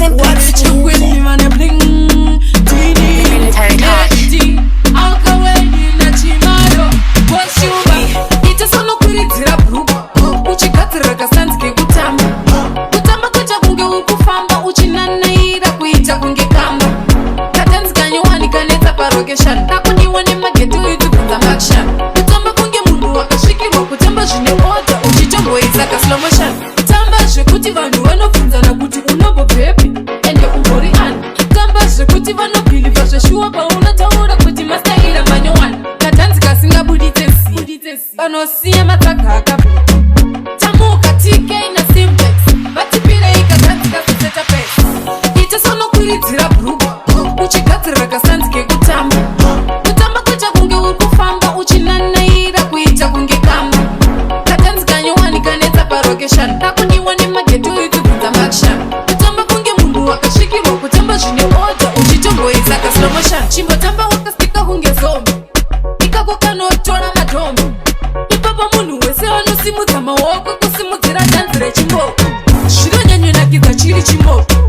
different What's beats it for with me, music. man? Bling. Military touch. Kuti vanhu vanobvunzana kuti unobvepi ende umbori ani. Tamba zvekuti vanobhilivha zveshuwa paunotaura kuti mastaira manyowana. Katanzi kasingabuditse ziya panosiya matsaga akabheka. Tamuka TK na Simplex vatipirei katanzi kasiseta pesa. Ita sonokwiridzira bhuku uchigadzirira kasanzi kekutamba. Kutamba kuita kunge uri kufamba uchinanaira kuita kunge kamba. Katanzi kanyowani kanetsa parokeshani. Takuniwa nemageto itubvunza makshani. Kutamba kunge munhu wakasvikirwa kutamba zvine oda uchitomboisa kaslow motion. Chimbotamba wakastika kunge zombi ikako kanotora madombi. Ipapo munhu wese anosimudza maoko kusimudzira dhanzi rechimoko. Zvinonyanyonakidza chiri chimoko.